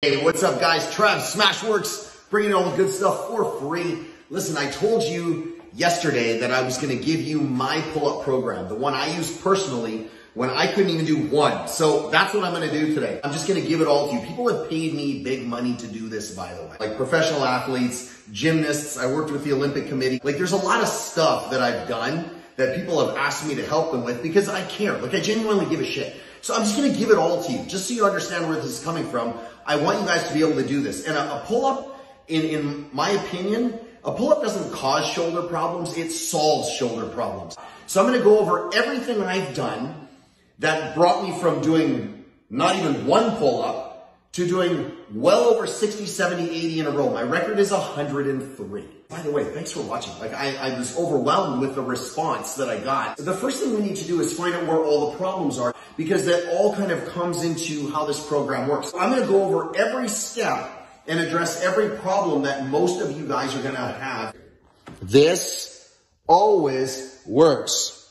Hey, what's up guys? Trev, SmashweRx, bringing you all the good stuff for free. Listen, I told you yesterday that I was gonna give you my pull-up program, the one I use personally when I couldn't even do one. So that's what I'm gonna do today. I'm just gonna give it all to you. People have paid me big money to do this, by the way. Like professional athletes, gymnasts, I worked with the Olympic Committee. Like there's a lot of stuff that I've done that people have asked me to help them with because I care. Like I genuinely give a shit. So I'm just gonna give it all to you, just so you understand where this is coming from. I want you guys to be able to do this. And a pull-up, in my opinion, a pull-up doesn't cause shoulder problems, it solves shoulder problems. So I'm gonna go over everything I've done that brought me from doing not even one pull-up to doing well over 60, 70, 80 in a row. My record is 103. By the way, thanks for watching. Like I was overwhelmed with the response that I got. The first thing we need to do is find out where all the problems are, because that all kind of comes into how this program works. So I'm gonna go over every step and address every problem that most of you guys are gonna have. This always works.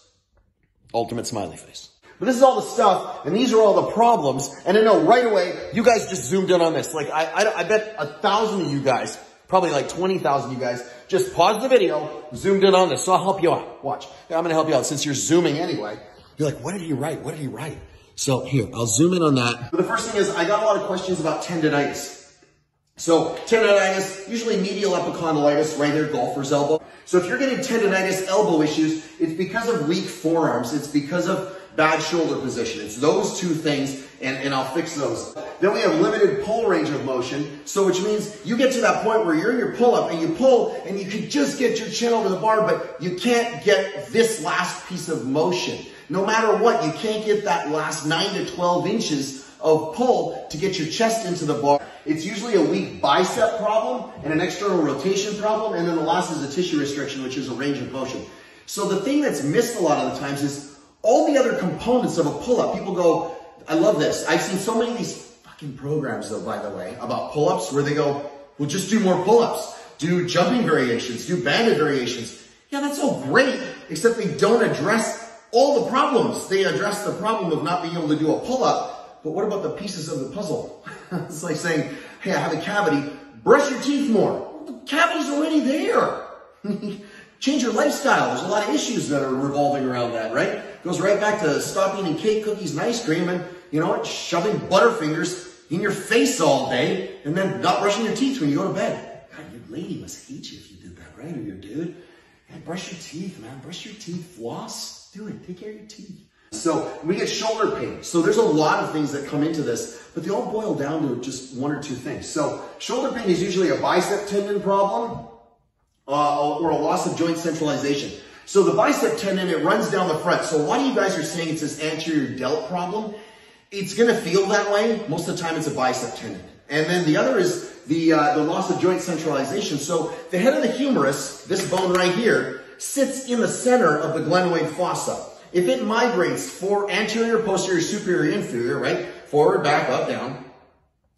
Ultimate smiley face. But this is all the stuff, and these are all the problems. And I know right away, you guys just zoomed in on this. Like I bet 1,000 of you guys, probably like 20,000 of you guys, just paused the video, zoomed in on this. So I'll help you out. Watch. I'm gonna help you out since you're zooming anyway. You're like, what did he write? What did he write? So here, I'll zoom in on that. But the first thing is, I got a lot of questions about tendonitis. So tendonitis, usually medial epicondylitis, right there, golfer's elbow. So if you're getting tendonitis, elbow issues, it's because of weak forearms. It's because of bad shoulder position. It's those two things, and I'll fix those. Then we have limited pull range of motion, so which means you get to that point where you're in your pull-up and you pull and you can just get your chin over the bar, but you can't get this last piece of motion. No matter what, you can't get that last 9 to 12 inches of pull to get your chest into the bar. It's usually a weak bicep problem and an external rotation problem, and then the last is a tissue restriction, which is a range of motion. So the thing that's missed a lot of the times is all the other components of a pull-up. People go, I love this. I've seen so many of these fucking programs though, by the way, about pull-ups where they go, well, just do more pull-ups, do jumping variations, do banded variations. Yeah, that's all great, except they don't address all the problems. They address the problem of not being able to do a pull-up, but what about the pieces of the puzzle? It's like saying, hey, I have a cavity, brush your teeth more. Well, the cavity's already there. Change your lifestyle. There's a lot of issues that are revolving around that, right? It goes right back to stop eating cake, cookies, and ice cream, and you know what? Shoving Butterfingers in your face all day, and then not brushing your teeth when you go to bed. God, your lady must hate you if you did that, right? Or your dude. Yeah, brush your teeth, man. Brush your teeth, floss. Do it. Take care of your teeth. So we get shoulder pain. So there's a lot of things that come into this, but they all boil down to just one or two things. So shoulder pain is usually a bicep tendon problem. Or a loss of joint centralization. So the bicep tendon, it runs down the front. So a lot of you guys are saying it's this anterior delt problem. It's gonna feel that way. Most of the time it's a bicep tendon. And then the other is the loss of joint centralization. So the head of the humerus, this bone right here, sits in the center of the glenoid fossa. If it migrates for anterior, posterior, superior, inferior, right? Forward, back, up, down,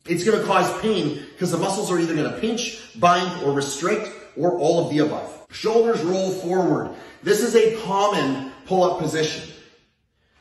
it's gonna cause pain because the muscles are either gonna pinch, bind, or restrict, or all of the above. Shoulders roll forward. This is a common pull-up position,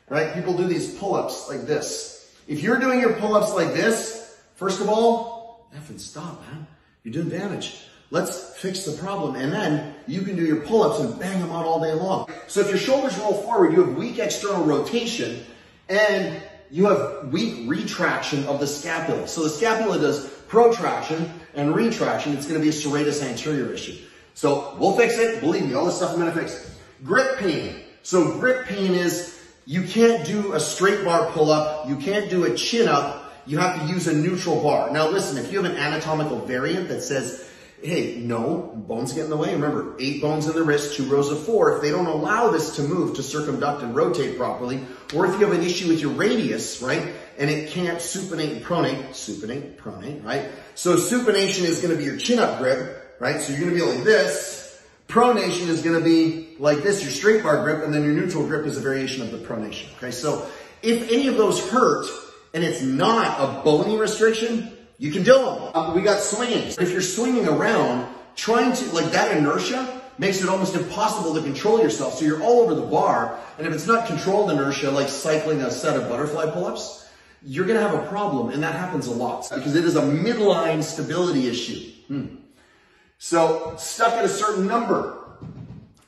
right? People do these pull-ups like this. If you're doing your pull-ups like this, first of all, effing stop, man. You're doing damage. Let's fix the problem, and then you can do your pull-ups and bang them out all day long. So if your shoulders roll forward, you have weak external rotation, and you have weak retraction of the scapula. So the scapula does protraction and retraction. It's gonna be a serratus anterior issue. So we'll fix it. Believe me, all this stuff I'm gonna fix. Grip pain. So grip pain is you can't do a straight bar pull-up. You can't do a chin up. You have to use a neutral bar. Now listen, if you have an anatomical variant that says, hey, no, bones get in the way. Remember, 8 bones in the wrist, 2 rows of 4. If they don't allow this to move, to circumduct and rotate properly, or if you have an issue with your radius, right, and it can't supinate and pronate, right? So supination is gonna be your chin up grip, right? So you're gonna be like this. Pronation is gonna be like this, your straight bar grip, and then your neutral grip is a variation of the pronation, okay? So if any of those hurt, and it's not a bony restriction, you can do them. We got swinging. If you're swinging around, trying to, like that inertia makes it almost impossible to control yourself. So you're all over the bar, and if it's not controlled inertia, like cycling a set of butterfly pull-ups, you're gonna have a problem, and that happens a lot because it is a midline stability issue. So stuck at a certain number.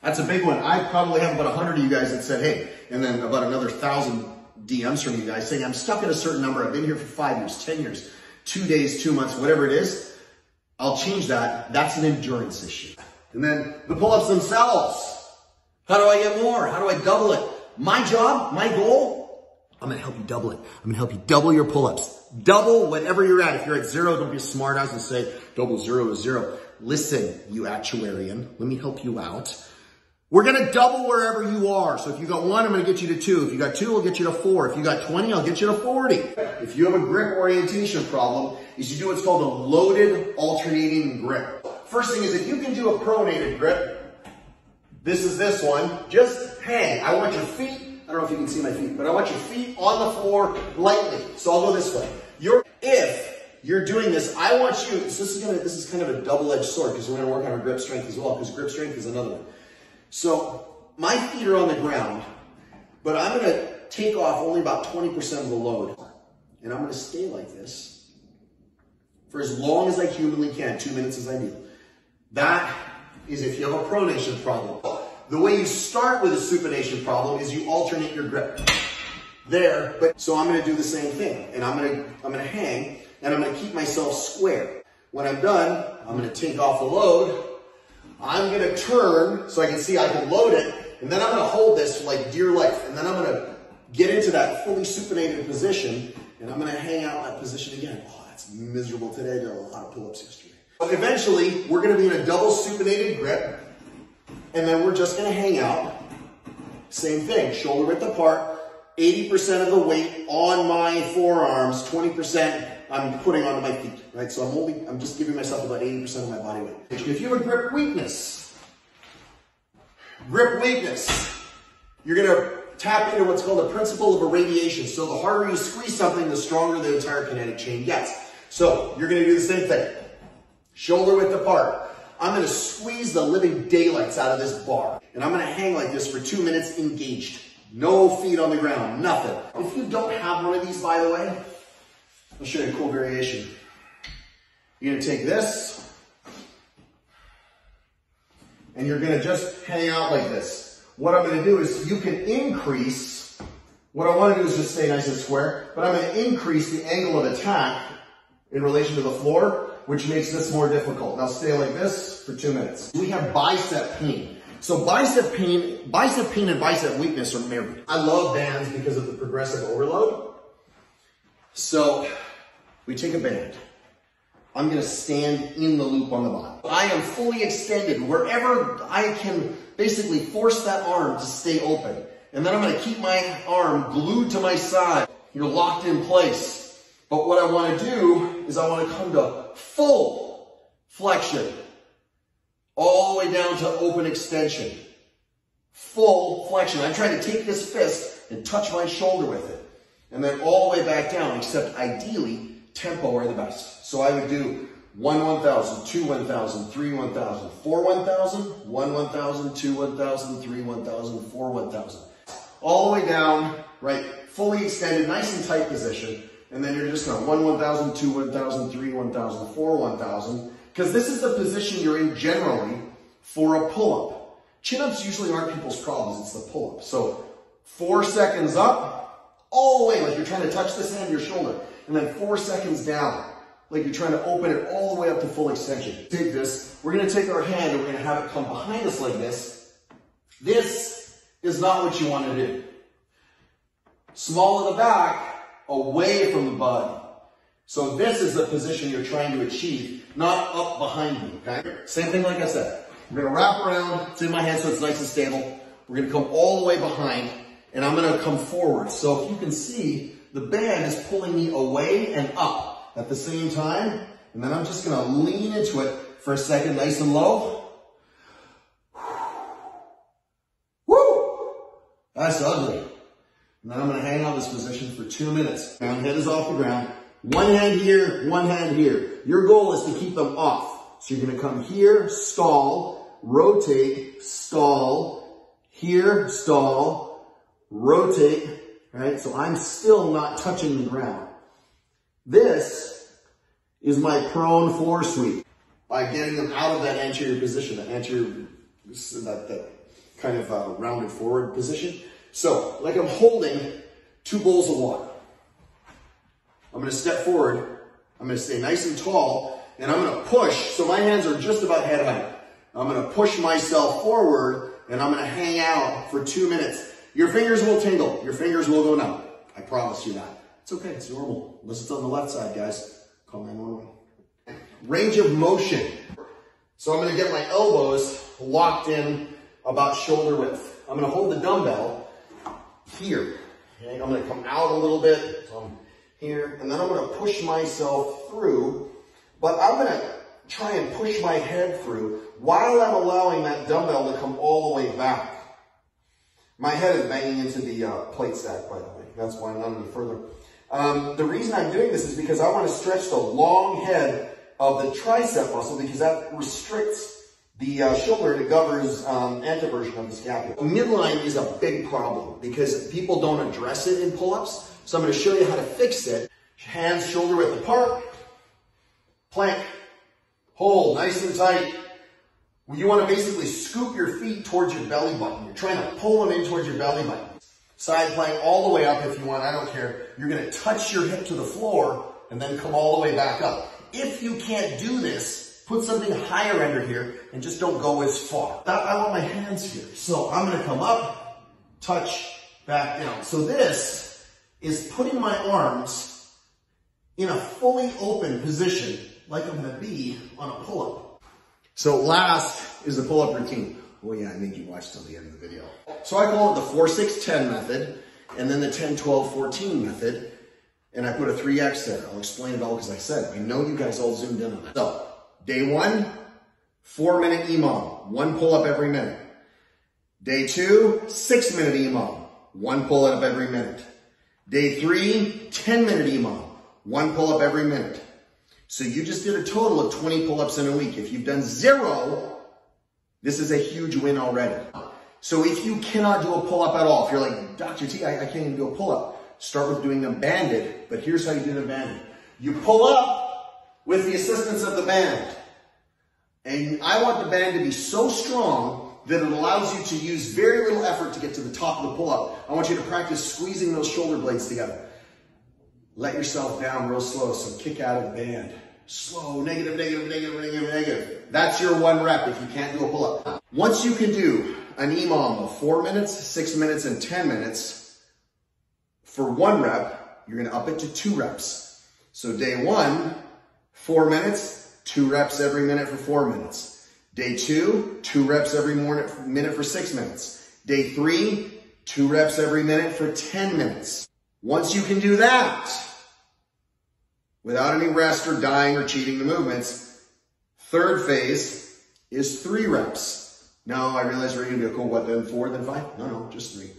That's a big one. I probably have about 100 of you guys that said, hey, and then about another 1,000 DMs from you guys saying, I'm stuck at a certain number. I've been here for 5 years, 10 years, 2 days, 2 months, whatever it is. I'll change that. That's an endurance issue. And then the pull-ups themselves. How do I get more? How do I double it? My job, my goal, I'm going to help you double it. I'm going to help you double your pull-ups. Double whatever you're at. If you're at 0, don't be a smart ass and say double 0 is 0. Listen, you actuarian, let me help you out. We're going to double wherever you are. So if you got 1, I'm going to get you to 2. If you got 2, I'll get you to 4. If you got 20, I'll get you to 40. If you have a grip orientation problem, is you do what's called a loaded alternating grip. First thing is if you can do a pronated grip, this is this one, just hang. I want your feet, I don't know if you can see my feet, but I want your feet on the floor lightly. So I'll go this way. If you're doing this, I want you, so this is kind of a double-edged sword because we're going to work on our grip strength as well, because grip strength is another one. So my feet are on the ground, but I'm going to take off only about 20% of the load. And I'm going to stay like this for as long as I humanly can, 2 minutes as I need. That is if you have a pronation problem. The way you start with a supination problem is you alternate your grip. There, but so I'm going to do the same thing. And I'm going to hang, and I'm going to keep myself square. When I'm done, I'm going to take off the load. I'm going to turn so I can see I can load it, and then I'm going to hold this for like dear life, and then I'm going to get into that fully supinated position, and I'm going to hang out in that position again. Oh, that's miserable today. I did a lot of pull-ups yesterday. But eventually, we're going to be in a double supinated grip, and then we're just going to hang out. Same thing, shoulder width apart, 80% of the weight on my forearms, 20% I'm putting onto my feet, right? So I'm just giving myself about 80% of my body weight. If you have a grip weakness, you're gonna tap into what's called the principle of irradiation. So the harder you squeeze something, the stronger the entire kinetic chain gets. So you're gonna do the same thing. Shoulder width apart. I'm gonna squeeze the living daylights out of this bar. And I'm gonna hang like this for 2 minutes engaged. No feet on the ground, nothing. If you don't have one of these, by the way, I'll show you a cool variation. You're gonna take this, and you're gonna just hang out like this. What I'm gonna do is you can increase, what I wanna do is just stay nice and square, but I'm gonna increase the angle of attack in relation to the floor, which makes this more difficult. Now stay like this for 2 minutes. We have bicep pain. So bicep pain and bicep weakness are married. I love bands because of the progressive overload. So we take a band. I'm gonna stand in the loop on the bottom. I am fully extended wherever I can basically force that arm to stay open. And then I'm gonna keep my arm glued to my side. You're locked in place. But what I wanna do is I wanna come to full flexion. All the way down to open extension. Full flexion. I'm trying to take this fist and touch my shoulder with it. And then all the way back down, except ideally, tempo are the best. So I would do 1 1,000, 2 1,000, 3 1,000, 4 1,000, 1 1,000, 2 1,000, 3 1,000, 4 1,000. All the way down, right, fully extended, nice and tight position. And then you're just going 1 1,000, 2 1,000, 3 1,000, 4 1,000. Because this is the position you're in generally for a pull-up. Chin-ups usually aren't people's problems, it's the pull-up. So 4 seconds up, all the way, like you're trying to touch this hand to your shoulder. And then 4 seconds down, like you're trying to open it all the way up to full extension. Take this, we're gonna take our hand and we're gonna have it come behind us like this. This is not what you wanna do. Small at the back, away from the body. So this is the position you're trying to achieve, not up behind me, okay? Same thing like I said. We're gonna wrap around, it's in my hand so it's nice and stable. We're gonna come all the way behind, and I'm gonna come forward. So if you can see, the band is pulling me away and up at the same time, and then I'm just gonna lean into it for a second, nice and low. Woo! That's ugly. And then I'm gonna hang out this position for 2 minutes. My head is off the ground. One hand here, one hand here. Your goal is to keep them off. So you're gonna come here, stall, rotate, stall, here, stall, rotate, right? So I'm still not touching the ground. This is my prone floor sweep. By getting them out of that anterior position, that kind of rounded forward position. So, like I'm holding 2 bowls of water. I'm gonna step forward, I'm gonna stay nice and tall, and I'm gonna push, so my hands are just about head height. I'm gonna push myself forward, and I'm gonna hang out for 2 minutes. Your fingers will tingle, your fingers will go numb. I promise you that. It's okay, it's normal. Unless it's on the left side, guys. Call 911. Range of motion. So I'm gonna get my elbows locked in about shoulder width. I'm gonna hold the dumbbell here. Okay? I'm gonna come out a little bit, so I'm here, and then I'm gonna push myself through, but I'm gonna try and push my head through while I'm allowing that dumbbell to come all the way back. My head is banging into the plate stack, by the way. That's why I'm not any further. The reason I'm doing this is because I want to stretch the long head of the tricep muscle, because that restricts the shoulder and it governs anteversion of the scapula. Midline is a big problem because people don't address it in pull-ups. So I'm going to show you how to fix it. Hands shoulder width apart, plank, hold nice and tight. You want to basically scoop your feet towards your belly button. You're trying to pull them in towards your belly button. Side plank all the way up if you want, I don't care. You're going to touch your hip to the floor and then come all the way back up. If you can't do this, put something higher under here and just don't go as far. I want my hands here. So I'm going to come up, touch, back down. So this is putting my arms in a fully open position like I'm going to be on a pull-up. So last is the pull-up routine. Oh yeah, I made you watch till the end of the video. So I call it the 4-6-10 method, and then the 10-12-14 method, and I put a 3X there. I'll explain it all because I said, I know you guys all zoomed in on that. So, day 1, 4-minute EMOM, 1 pull-up every minute. Day 2, 6-minute EMOM, 1 pull-up every minute. Day 3, 10-minute EMOM, 1 pull-up every minute. So you just did a total of 20 pull-ups in a week. If you've done 0, this is a huge win already. So if you cannot do a pull-up at all, if you're like, Dr. T, I can't even do a pull-up, start with doing them banded, but here's how you do them banded. You pull up with the assistance of the band. And I want the band to be so strong that it allows you to use very little effort to get to the top of the pull-up. I want you to practice squeezing those shoulder blades together. Let yourself down real slow, so kick out of the band. Slow, negative, negative, negative, negative, negative. That's your 1 rep if you can't do a pull-up. Once you can do an EMOM of 4 minutes, 6 minutes, and 10 minutes for 1 rep, you're gonna up it to 2 reps. So day 1, 4 minutes, 2 reps every minute for 4 minutes. Day 2, 2 reps every minute for 6 minutes. Day 3, 2 reps every minute for 10 minutes. Once you can do that, without any rest or dying or cheating the movements, 3rd phase is 3 reps. Now, I realize we're going to be cool, what, then 4, then 5? No, just 3.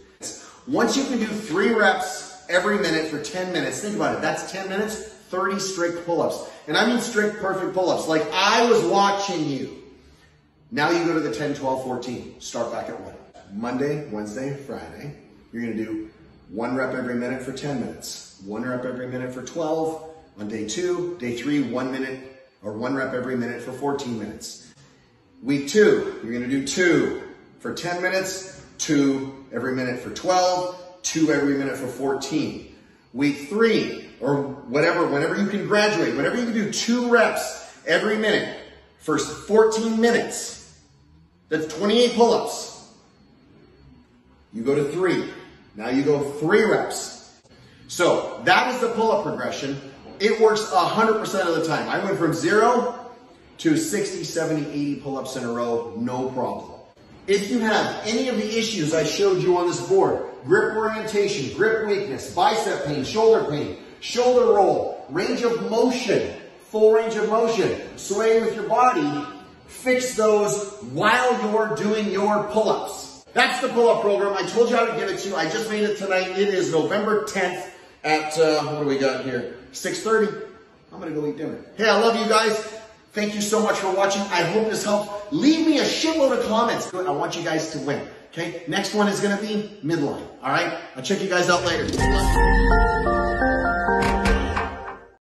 Once you can do 3 reps every minute for 10 minutes, think about it, that's 10 minutes, 30 strict pull-ups. And I mean strict, perfect pull-ups, like I was watching you. Now you go to the 10, 12, 14. Start back at 1. Monday, Wednesday, Friday, you're going to do 1 rep every minute for 10 minutes, 1 rep every minute for 12, on day 2, day 3, 1 minute or 1 rep every minute for 14 minutes. Week 2, you're gonna do 2 for 10 minutes, 2 every minute for 12, 2 every minute for 14. Week 3, or whatever, whenever you can graduate, whenever you can do 2 reps every minute for 14 minutes, that's 28 pull-ups. You go to 3. Now you go 3 reps. So that is the pull-up progression. It works 100% of the time. I went from 0 to 60, 70, 80 pull-ups in a row, no problem. If you have any of the issues I showed you on this board, grip orientation, grip weakness, bicep pain, shoulder roll, range of motion, full range of motion, sway with your body, fix those while you're doing your pull-ups. That's the pull-up program. I told you how to give it to you. I just made it tonight. It is November 10th at, what do we got here? 6:30. I'm gonna go eat dinner. Hey, I love you guys. Thank you so much for watching. I hope this helped. Leave me a shitload of comments. I want you guys to win. Okay, next one is gonna be midline. All right, I'll check you guys out later. Good luck.